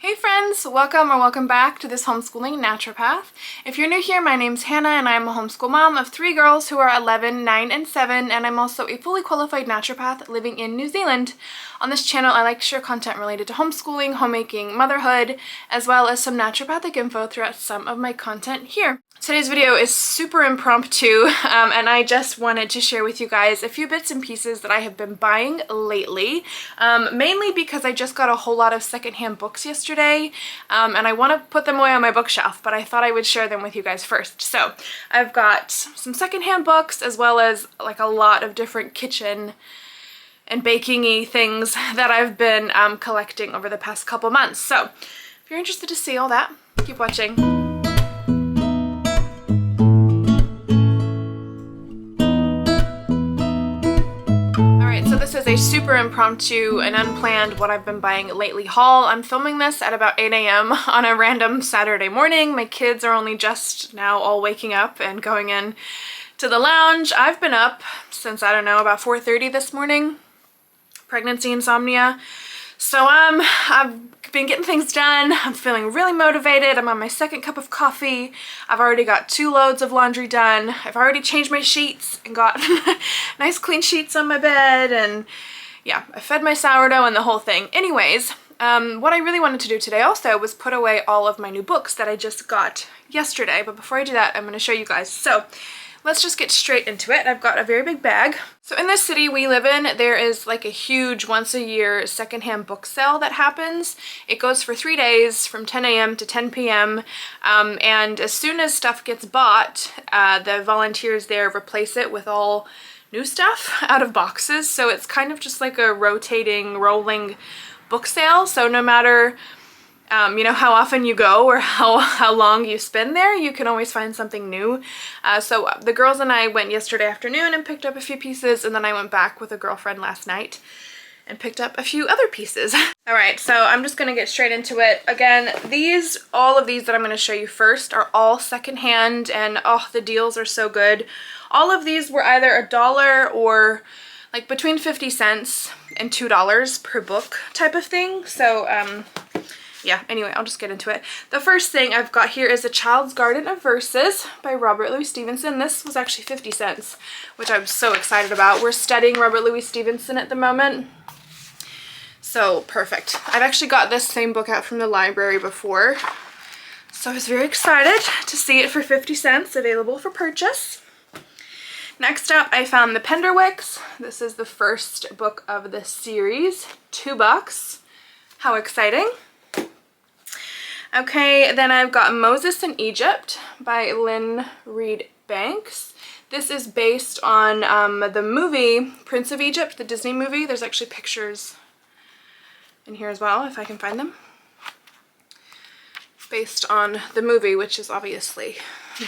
Hey friends, welcome back to This Homeschooling Naturopath. If you're new here, my name's Hannah and I'm a homeschool mom of 3 girls who are 11, 9, and 7, and I'm also a fully qualified naturopath living in New Zealand. On this channel, I like to share content related to homeschooling, homemaking, motherhood, as well as some naturopathic info throughout some of my content here. Today's video is super impromptu, and I just wanted to share with you guys a few bits and pieces that I have been buying lately, mainly because I just got a whole lot of secondhand books yesterday, and I want to put them away on my bookshelf, but I thought I would share them with you guys first. So I've got some secondhand books as well as like a lot of different kitchen and baking-y things that I've been collecting over the past couple months. So if you're interested to see all that, keep watching. So this is a super impromptu and unplanned what I've been buying lately haul. I'm filming this at about 8 a.m. on a random Saturday morning. My kids are only just now all waking up and going in to the lounge. I've been up since, I don't know, about 4:30 this morning. Pregnancy insomnia. So I've been getting things done. I'm feeling really motivated. I'm on my second cup of coffee. I've already got 2 loads of laundry done. I've already changed my sheets and got nice clean sheets on my bed, and yeah, I fed my sourdough and the whole thing. Anyways, what I really wanted to do today also was put away all of my new books that I just got yesterday. But before I do that, I'm going to show you guys. So let's just get straight into it. I've got a very big bag. So in this city we live in, there is like a huge once a year secondhand book sale that happens. It goes for 3 days from 10 a.m. to 10 p.m. And as soon as stuff gets bought, the volunteers there replace it with all new stuff out of boxes. So it's kind of just like a rotating, rolling book sale. So no matter you know, how often you go or how long you spend there, you can always find something new. So the girls and I went yesterday afternoon and picked up a few pieces, and then I went back with a girlfriend last night and picked up a few other pieces. All right, so I'm just gonna get straight into it. Again, all of these that I'm gonna show you first are all secondhand, and oh, the deals are so good. All of these were either $1 or like between 50 cents and $2 per book type of thing. So yeah, anyway, I'll just get into it. The first thing I've got here is A Child's Garden of Verses by Robert Louis Stevenson. This was actually 50 cents, which I'm so excited about. We're studying Robert Louis Stevenson at the moment. So perfect. I've actually got this same book out from the library before, so I was very excited to see it for 50 cents available for purchase. Next up, I found The Penderwicks. This is the first book of the series. $2. How exciting. Okay, then I've got Moses in Egypt by Lynn Reed Banks. This is based on the movie Prince of Egypt, the Disney movie. There's actually pictures in here as well, if I can find them. Based on the movie, which is obviously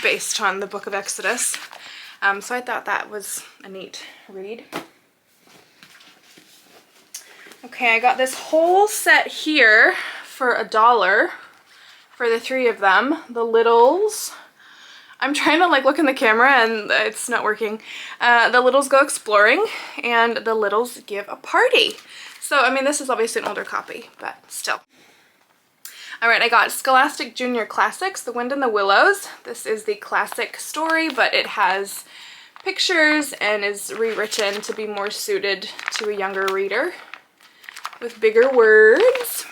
based on the Book of Exodus. So I thought that was a neat read. Okay, I got this whole set here for $1. For the 3 of them, the Littles. I'm trying to like look in the camera and it's not working. The Littles Go Exploring and The Littles Give a Party. So, I mean, this is obviously an older copy, but still. All right, I got Scholastic Junior Classics, The Wind and the Willows. This is the classic story, but it has pictures and is rewritten to be more suited to a younger reader with bigger words.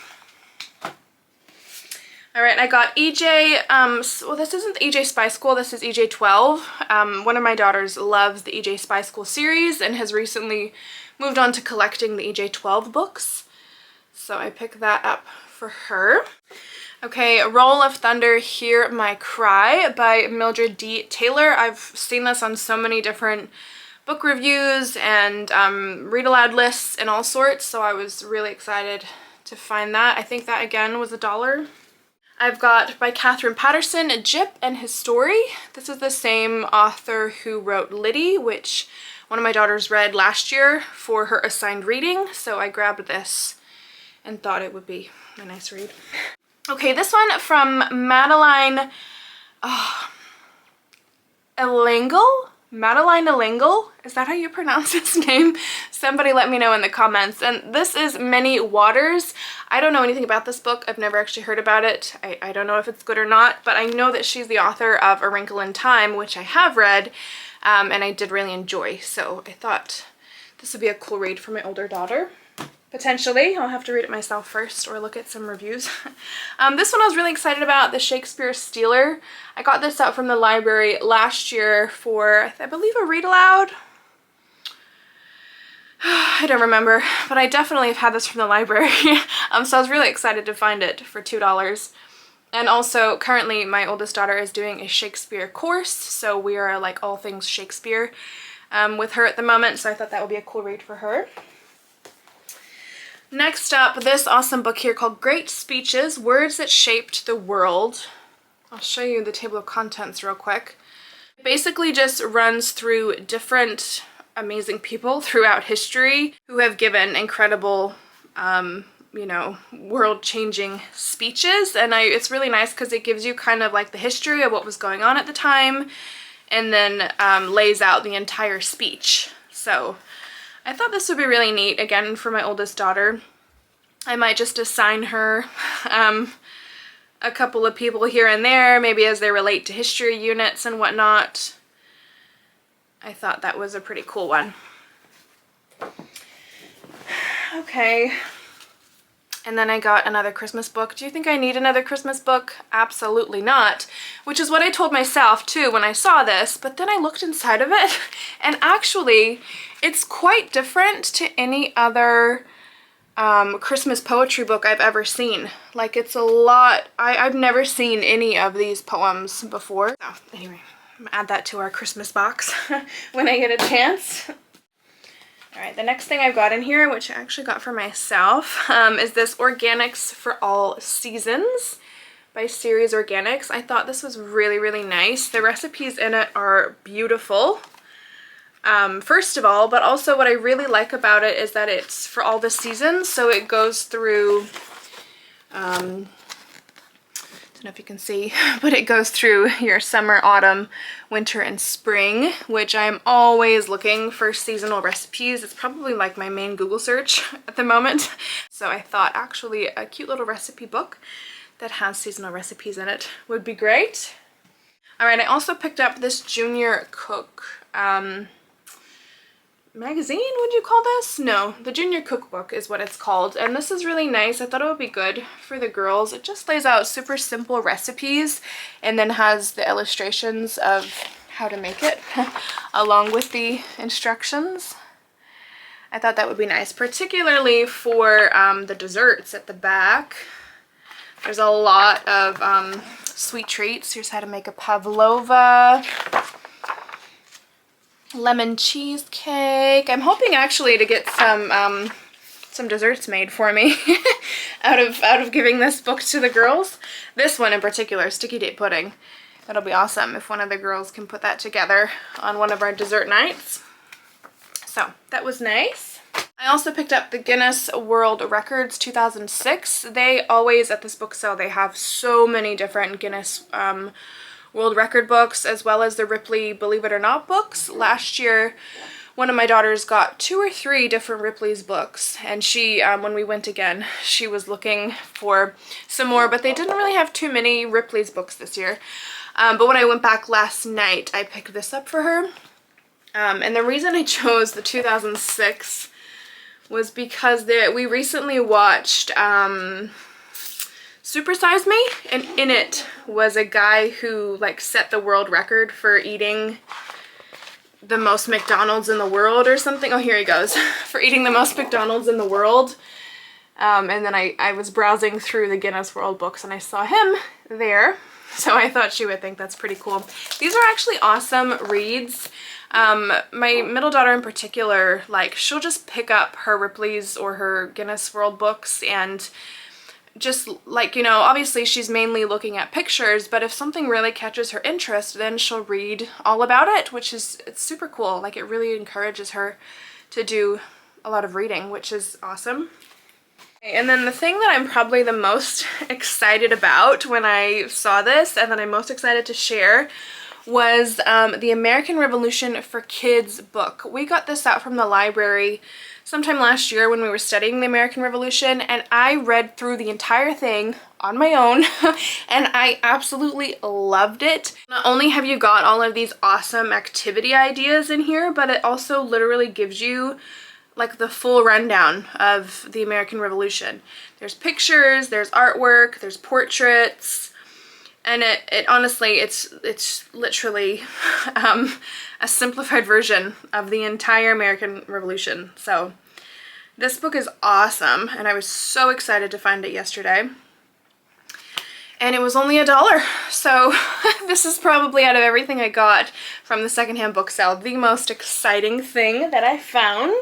All right, I got EJ, well, this isn't the EJ Spy School, this is EJ 12. One of my daughters loves the EJ Spy School series and has recently moved on to collecting the EJ 12 books. So I picked that up for her. Okay, Roll of Thunder, Hear My Cry by Mildred D. Taylor. I've seen this on so many different book reviews and read aloud lists and all sorts, so I was really excited to find that. I think that again was $1. I've got by Catherine Patterson, Jip and His Story. This is the same author who wrote Liddy, which one of my daughters read last year for her assigned reading, so I grabbed this and thought it would be a nice read. Okay, this one from Madeline Elengel? Madeline Lingle? Is that how you pronounce his name? Somebody let me know in the comments. And this is Many Waters. I don't know anything about this book. I've never actually heard about it. I don't know if it's good or not, but I know that she's the author of A Wrinkle in Time, which I have read, and I did really enjoy. So I thought this would be a cool read for my older daughter. Potentially. I'll have to read it myself first or look at some reviews. This one I was really excited about, The Shakespeare Stealer. I got this out from the library last year for, I believe, a read aloud. I don't remember, but I definitely have had this from the library. So I was really excited to find it for $2. And also, currently, my oldest daughter is doing a Shakespeare course, so we are like all things Shakespeare with her at the moment, so I thought that would be a cool read for her. Next up, this awesome book here called Great Speeches, Words That Shaped the World. I'll show you the table of contents real quick. It basically just runs through different amazing people throughout history who have given incredible, you know, world-changing speeches. And it's really nice because it gives you kind of like the history of what was going on at the time and then lays out the entire speech. So I thought this would be really neat, again, for my oldest daughter. I might just assign her a couple of people here and there, maybe as they relate to history units and whatnot. I thought that was a pretty cool one. Okay. And then I got another Christmas book. Do you think I need another Christmas book? Absolutely not. Which is what I told myself too when I saw this, but then I looked inside of it and actually it's quite different to any other Christmas poetry book I've ever seen. Like, it's a lot. I've never seen any of these poems before. So anyway, I'm gonna add that to our Christmas box when I get a chance. Alright, the next thing I've got in here, which I actually got for myself, is this Organics for All Seasons by Ceres Organics. I thought this was really, really nice. The recipes in it are beautiful, first of all, but also what I really like about it is that it's for all the seasons, so it goes through, don't know if you can see, but it goes through your summer, autumn, winter, and spring, which I'm always looking for seasonal recipes. It's probably like my main Google search at the moment. So I thought actually a cute little recipe book that has seasonal recipes in it would be great. Alright, I also picked up this Junior Cook magazine, would you call this? No, the Junior Cookbook is what it's called, and this is really nice. I thought it would be good for the girls. It just lays out super simple recipes and then has the illustrations of how to make it along with the instructions. I thought that would be nice, particularly for the desserts at the back. There's a lot of sweet treats. Here's how to make a pavlova. Lemon cheesecake. I'm hoping actually to get some desserts made for me out of giving this book to the girls. This one in particular, sticky date pudding. That'll be awesome if one of the girls can put that together on one of our dessert nights. So that was nice. I also picked up the Guinness World Records 2006. They always, at this book sale, they have so many different Guinness World Record books, as well as the Ripley Believe It or Not books. Last year, one of my daughters got 2 or 3 different Ripley's books, and she, when we went again, she was looking for some more, but they didn't really have too many Ripley's books this year. But when I went back last night, I picked this up for her. And the reason I chose the 2006 was because we recently watched Super Size Me, and in it was a guy who like set the world record for eating the most McDonald's in the world or something. Oh, here he goes. For eating the most McDonald's in the world. And then I was browsing through the Guinness World books and I saw him there. So I thought she would think that's pretty cool. These are actually awesome reads. My middle daughter in particular, like, she'll just pick up her Ripley's or her Guinness World books and just like, you know, obviously she's mainly looking at pictures, but if something really catches her interest, then she'll read all about it, which is, it's super cool. Like, it really encourages her to do a lot of reading, which is awesome. And then the thing that I'm probably the most excited about when I saw this, and that I'm most excited to share, was the American Revolution for Kids book. We got this out from the library sometime last year when we were studying the American Revolution, and I read through the entire thing on my own and I absolutely loved it. Not only have you got all of these awesome activity ideas in here, but it also literally gives you like the full rundown of the American Revolution. There's pictures, there's artwork, there's portraits, and it honestly, it's literally a simplified version of the entire American Revolution. So this book is awesome, and I was so excited to find it yesterday. And it was only $1. So this is probably, out of everything I got from the secondhand book sale, the most exciting thing that I found.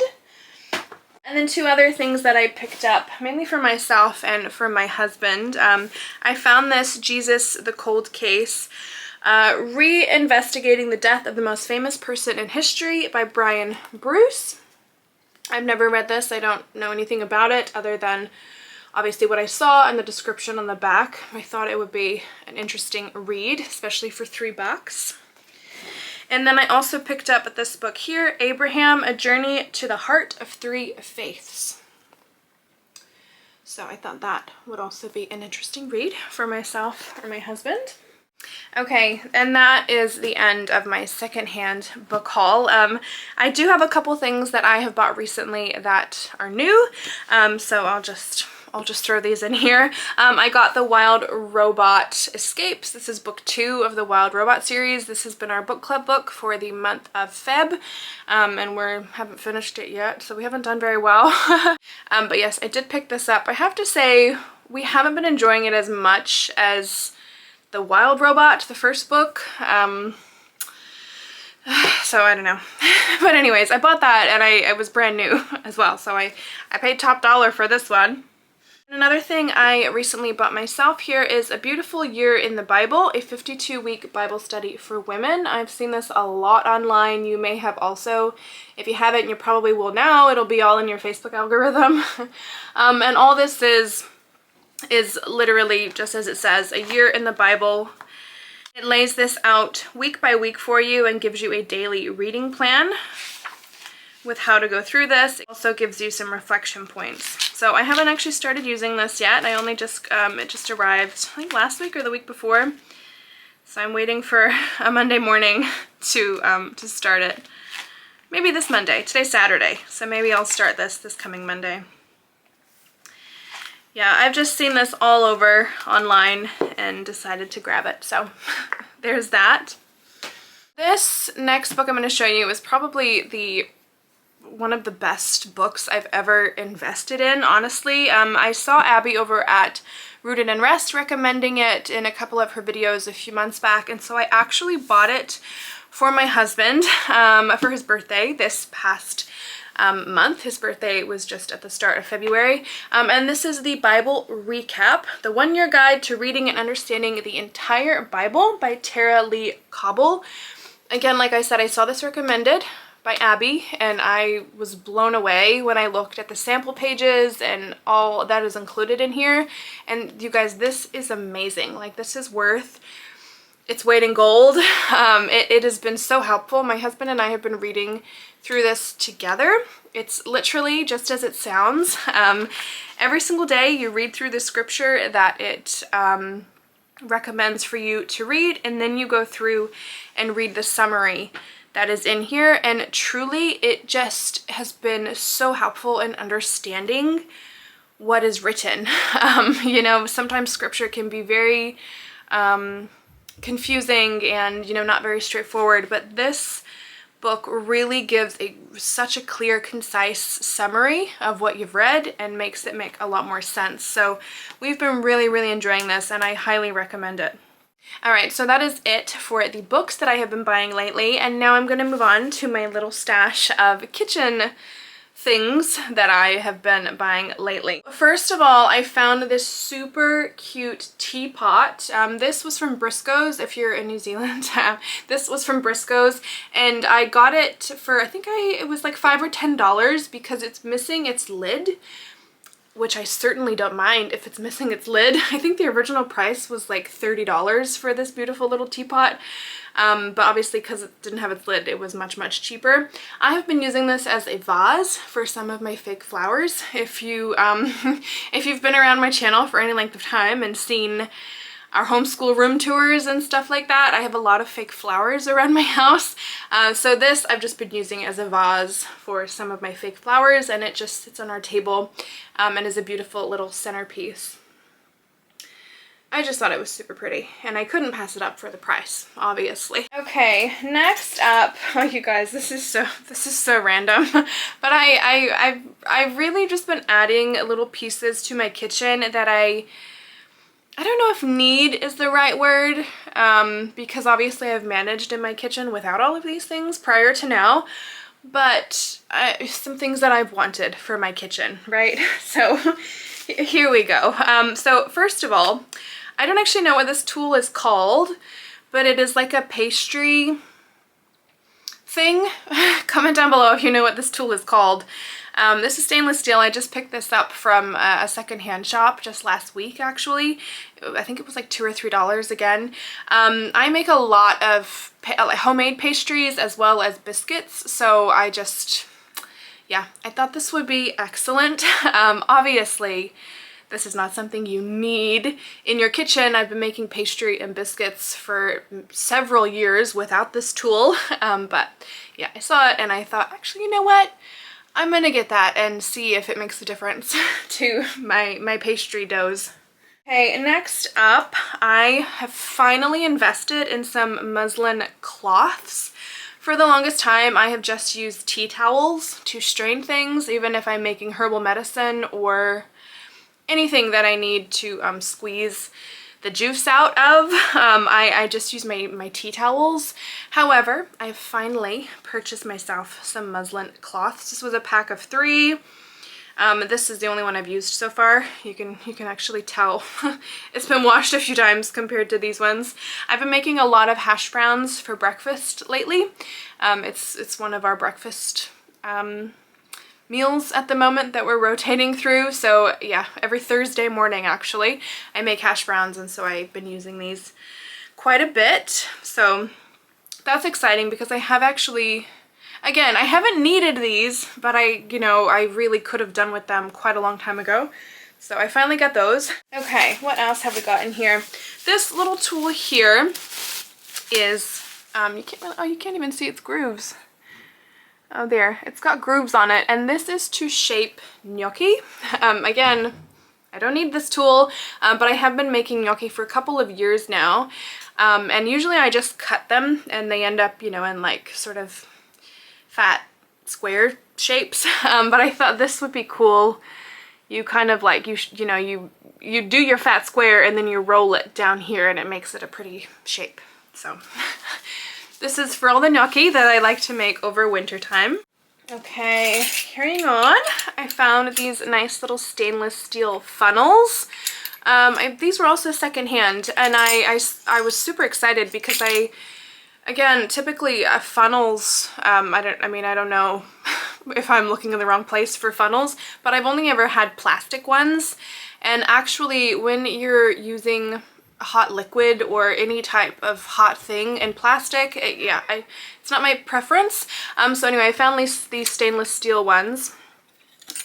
And then two other things that I picked up, mainly for myself and for my husband. I found this Jesus the Cold Case, Reinvestigating the Death of the Most Famous Person in History by Brian Bruce. I've never read this. I don't know anything about it other than obviously what I saw and the description on the back. I thought it would be an interesting read, especially for $3. And then I also picked up this book here, Abraham, A Journey to the Heart of Three Faiths. So I thought that would also be an interesting read for myself or my husband. Okay, and that is the end of my secondhand book haul. I do have a couple things that I have bought recently that are new, so I'll just throw these in here. I got the Wild Robot Escapes. This is book 2 of the Wild Robot series. This has been our book club book for the month of Feb, and we haven't finished it yet, so we haven't done very well. But yes, I did pick this up. I have to say, we haven't been enjoying it as much as the Wild Robot, the first book. So I don't know. But anyways, I bought that, and it was brand new as well, so I paid top dollar for this one. Another thing I recently bought myself here is A Beautiful Year in the Bible, a 52-week Bible study for women. I've seen this a lot online. You may have also. If you haven't, you probably will now. It'll be all in your Facebook algorithm. And all this is literally, just as it says, a year in the Bible. It lays this out week by week for you and gives you a daily reading plan with how to go through this. It also gives you some reflection points. So I haven't actually started using this yet. I only just, it just arrived, I think last week or the week before. So I'm waiting for a Monday morning to start it. Maybe this Monday. Today's Saturday, so maybe I'll start this coming Monday. Yeah, I've just seen this all over online and decided to grab it. So there's that. This next book I'm going to show you is probably one of the best books I've ever invested in, honestly. I saw Abby over at Rooted in Rest recommending it in a couple of her videos a few months back, and so I actually bought it for my husband for his birthday this past month. His birthday was just at the start of February. And this is the Bible Recap, the 1-year guide to reading and understanding the entire Bible by Tara Lee Cobble. Again, like I said, I saw this recommended by Abby, and I was blown away when I looked at the sample pages and all that is included in here. And you guys, this is amazing. Like, this is worth its weight in gold. It has been so helpful. My husband and I have been reading through this together. It's literally just as it sounds. Every single day you read through the scripture that it recommends for you to read, and then you go through and read the summary that is in here, and truly it just has been so helpful in understanding what is written. You know, sometimes scripture can be very confusing and, you know, not very straightforward, but this book really gives such a clear, concise summary of what you've read and makes it make a lot more sense. So we've been really enjoying this, and I highly recommend it. Alright, so that is it for the books that I have been buying lately, and now I'm going to move on to my little stash of kitchen things that I have been buying lately. First of all, I found this super cute teapot. This was from Briscoe's, if you're in New Zealand. This was from Briscoe's, and I got it for, I think it was like $5 or $10 because it's missing its lid. which I certainly don't mind if it's missing its lid. I think the original price was like $30 for this beautiful little teapot. But obviously because it didn't have its lid, it was much, much cheaper. I have been using this as a vase for some of my fake flowers. If you, if you've been around my channel for any length of time and seen our homeschool room tours and stuff like that, I have a lot of fake flowers around my house. So this I've just been using as a vase for some of my fake flowers, and it just sits on our table and is a beautiful little centerpiece. I just thought it was super pretty, and I couldn't pass it up for the price, obviously. Okay, next up, oh you guys, this is so random, but I've really just been adding little pieces to my kitchen that I don't know if need is the right word, because obviously I've managed in my kitchen without all of these things prior to now, but some things that I've wanted for my kitchen, right? So here we go. So first of all, I don't actually know what this tool is called, but it is like a pastry thing. Comment down below if you know what this tool is called. This is stainless steel. I just picked this up from a secondhand shop just last week, actually. I think it was like $2 or $3 again. I make a lot of homemade pastries as well as biscuits, so yeah, I thought this would be excellent. Obviously, this is not something you need in your kitchen. I've been making pastry and biscuits for several years without this tool, but yeah, I saw it and I thought, actually, you know what? I'm gonna get that and see if it makes a difference to my pastry doughs. Okay, next up, I have finally invested in some muslin cloths. For the longest time, I have just used tea towels to strain things, even if I'm making herbal medicine or anything that I need to squeeze the juice out of. I just use my tea towels. However, I've finally purchased myself some muslin cloths. This was a pack of 3. This is the only one I've used so far. You can actually tell it's been washed a few times compared to these ones. I've been making a lot of hash browns for breakfast lately. It's one of our breakfast meals at the moment that we're rotating through. So yeah, every Thursday morning actually I make hash browns, and so I've been using these quite a bit. So that's exciting because I have actually, again, I haven't needed these, but I really could have done with them quite a long time ago. So I finally got those. Okay, what else have we got in here? This little tool here is, you can't even see its grooves. Oh, there, it's got grooves on it, and this is to shape gnocchi. Again, I don't need this tool, but I have been making gnocchi for a couple of years now, and usually I just cut them and they end up, in like sort of fat square shapes, but I thought this would be cool. You kind of like, you do your fat square and then you roll it down here and it makes it a pretty shape, so. This is for all the gnocchi that I like to make over winter time. Okay, carrying on, I found these nice little stainless steel funnels. These were also secondhand, and I was super excited because again, typically funnels, I don't know if I'm looking in the wrong place for funnels, but I've only ever had plastic ones, and actually when you're using hot liquid or any type of hot thing in plastic, it's not my preference. So anyway, I found these stainless steel ones.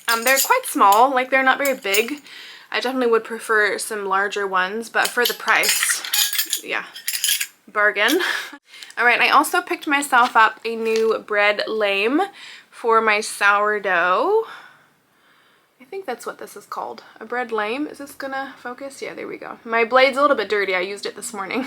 They're quite small, like they're not very big. I definitely would prefer some larger ones, but for the price, yeah, bargain. All right, I also picked myself up a new bread lame for my sourdough. I think that's what this is called. A bread lame. Is this gonna focus? Yeah, there we go. My blade's a little bit dirty. I used it this morning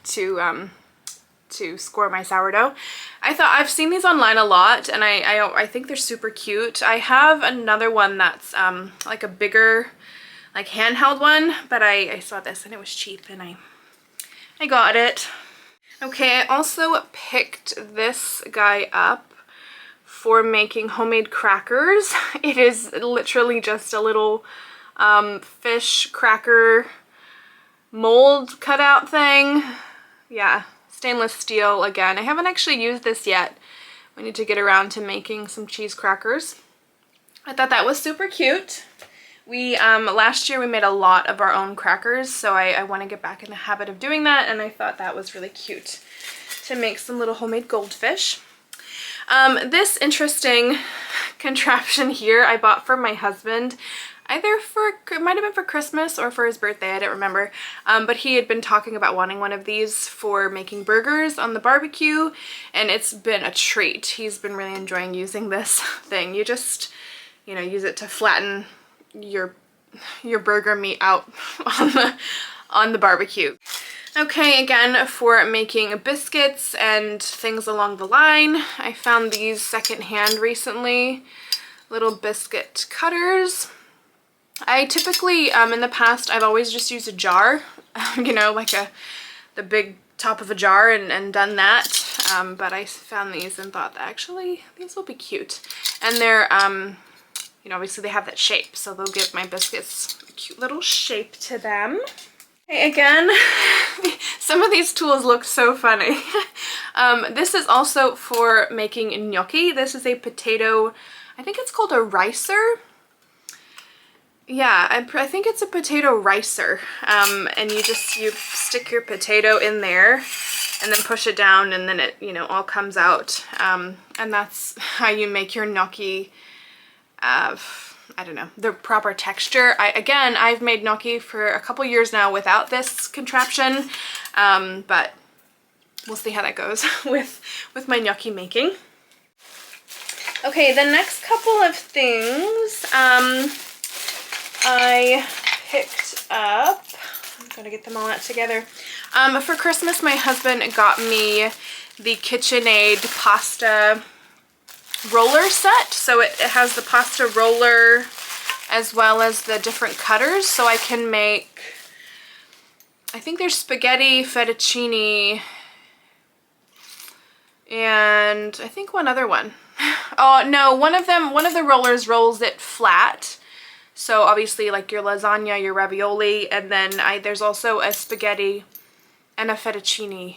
to score my sourdough. I've seen these online a lot, and I think they're super cute. I have another one that's like a bigger, like handheld one, but I saw this and it was cheap and I got it. Okay, I also picked this guy up for making homemade crackers. It is literally just a little fish cracker mold cutout thing. Yeah, stainless steel again. I haven't actually used this yet. We need to get around to making some cheese crackers. I thought that was super cute. We, last year we made a lot of our own crackers, so I want to get back in the habit of doing that, and I thought that was really cute to make some little homemade goldfish. This interesting contraption here I bought for my husband, either it might have been for Christmas or for his birthday, I don't remember, but he had been talking about wanting one of these for making burgers on the barbecue, and it's been a treat. He's been really enjoying using this thing. You just, you know, use it to flatten your burger meat out on the barbecue. Okay, again, for making biscuits and things along the line, I found these secondhand recently, little biscuit cutters. I typically, in the past, I've always just used a jar, you know, like the big top of a jar and done that, but I found these and thought that actually these will be cute. And they're, you know, obviously they have that shape, so they'll give my biscuits a cute little shape to them. Okay, again, some of these tools look so funny. This is also for making gnocchi. This is a potato, I think it's called a ricer. Yeah, I think it's a potato ricer. And you stick your potato in there and then push it down, and then it, you know, all comes out. And that's how you make your gnocchi, I don't know, the proper texture. Again, I've made gnocchi for a couple years now without this contraption, but we'll see how that goes with my gnocchi making. Okay, the next couple of things I picked up, I'm gonna get them all out together. For Christmas, my husband got me the KitchenAid pasta roller set. So it has the pasta roller as well as the different cutters, so I can make, I think there's spaghetti, fettuccine, and I think one other one. Oh no, one of the rollers rolls it flat, so obviously like your lasagna, your ravioli, and then there's also a spaghetti and a fettuccine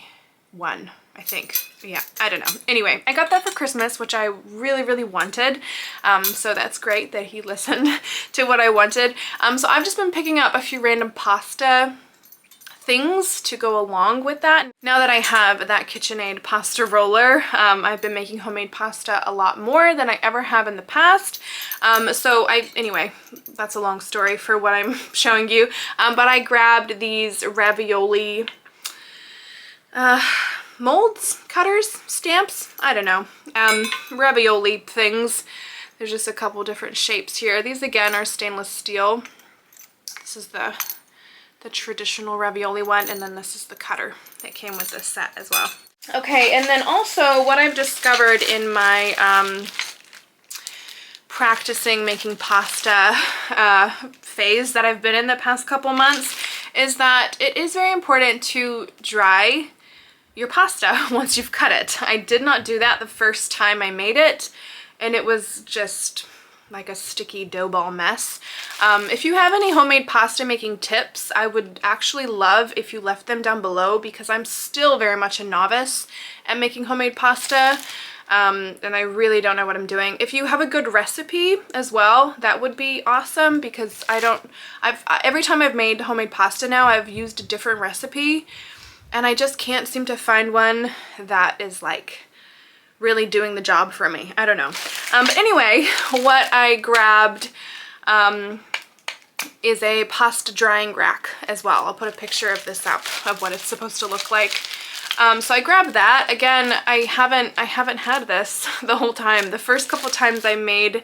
one, I think. Yeah, I don't know. Anyway, I got that for Christmas, which I really, really wanted. So that's great that he listened to what I wanted. So I've just been picking up a few random pasta things to go along with that. Now that I have that KitchenAid pasta roller, I've been making homemade pasta a lot more than I ever have in the past. Anyway, that's a long story for what I'm showing you. But I grabbed these ravioli molds, cutters, stamps, I don't know, ravioli things. There's just a couple different shapes here. These again are stainless steel. This is the traditional ravioli one, and then this is the cutter that came with this set as well. Okay, and then also what I've discovered in my practicing making pasta phase that I've been in the past couple months is that it is very important to dry your pasta once you've cut it. I did not do that the first time I made it, and it was just like a sticky dough ball mess. If you have any homemade pasta making tips, I would actually love if you left them down below, because I'm still very much a novice at making homemade pasta, and I really don't know what I'm doing. If you have a good recipe as well, that would be awesome, because every time I've made homemade pasta now, I've used a different recipe, and I just can't seem to find one that is like really doing the job for me. I don't know. But anyway, what I grabbed is a pasta drying rack as well. I'll put a picture of this up of what it's supposed to look like. So I grabbed that. Again, I haven't had this the whole time. The first couple times I made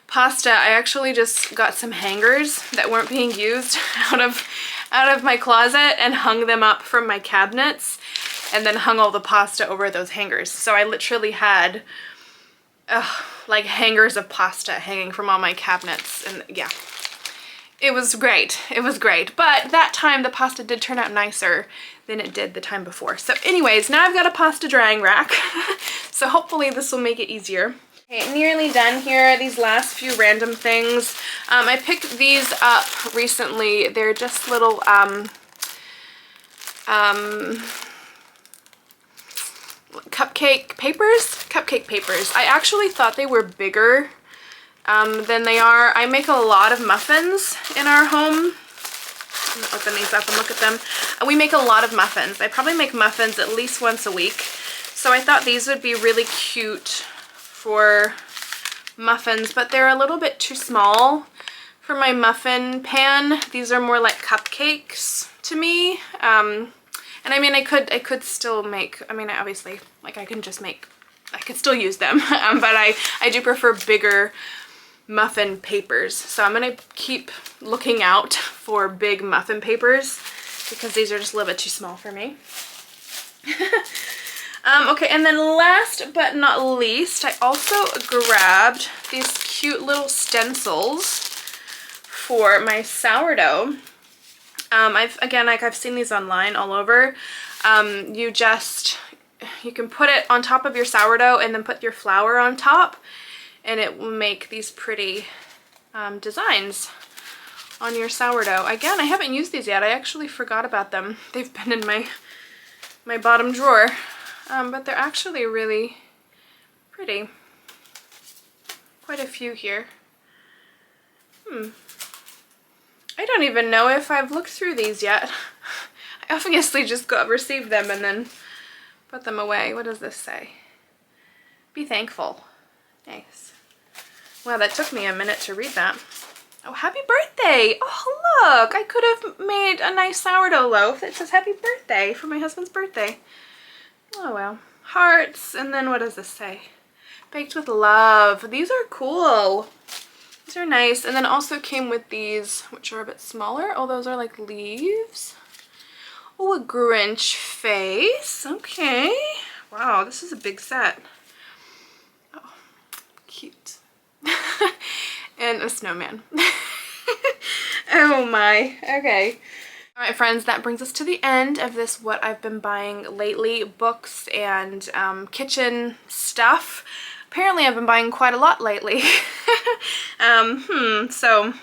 pasta, I actually just got some hangers that weren't being used out of my closet and hung them up from my cabinets, and then hung all the pasta over those hangers. So I literally had like hangers of pasta hanging from all my cabinets, and yeah, it was great. It was great. But that time the pasta did turn out nicer than it did the time before. So anyways, now I've got a pasta drying rack. So hopefully this will make it easier. Okay, nearly done here. These last few random things. I picked these up recently. They're just little cupcake papers. I actually thought they were bigger than they are. I make a lot of muffins in our home. I'm gonna open these up and look at them. We make a lot of muffins. I probably make muffins at least once a week. So I thought these would be really cute for muffins, but they're a little bit too small for my muffin pan. These are more like cupcakes to me. And I mean, I could still make, I mean, obviously, like I could still use them, but I do prefer bigger muffin papers. So I'm gonna keep looking out for big muffin papers because these are just a little bit too small for me. Okay, and then last but not least, I also grabbed these cute little stencils for my sourdough. I've seen these online all over. You can put it on top of your sourdough and then put your flour on top, and it will make these pretty designs on your sourdough. Again, I haven't used these yet. I actually forgot about them. They've been in my bottom drawer, but they're actually really pretty. Quite a few here. I don't even know if I've looked through these yet. I obviously just received them and then put them away. What does this say? Be thankful. Nice. Wow, that took me a minute to read that. Oh, happy birthday! Oh, look! I could have made a nice sourdough loaf that says happy birthday for my husband's birthday. Oh, well. Hearts, and then what does this say? Baked with love. These are cool. These are nice. And then also came with these, which are a bit smaller. Oh, those are like leaves. Oh, a Grinch face. Okay. Wow, this is a big set. Oh, cute. And a snowman. Oh my. Okay. All right, friends, that brings us to the end of this what I've been buying lately, books and kitchen stuff. Apparently I've been buying quite a lot lately. So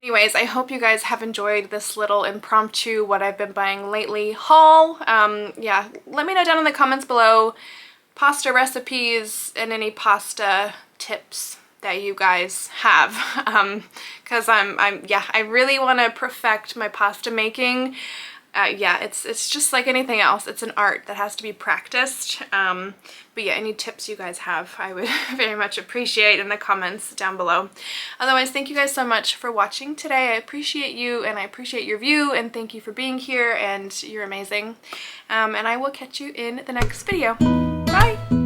anyways, I hope you guys have enjoyed this little impromptu what I've been buying lately haul. Yeah, let me know down in the comments below pasta recipes and any pasta tips that you guys have, because I really want to perfect my pasta making. Yeah, it's just like anything else. It's an art that has to be practiced. But yeah, any tips you guys have, I would very much appreciate in the comments down below. Otherwise, thank you guys so much for watching today. I appreciate you, and I appreciate your view, and thank you for being here, and you're amazing. And I will catch you in the next video. Bye!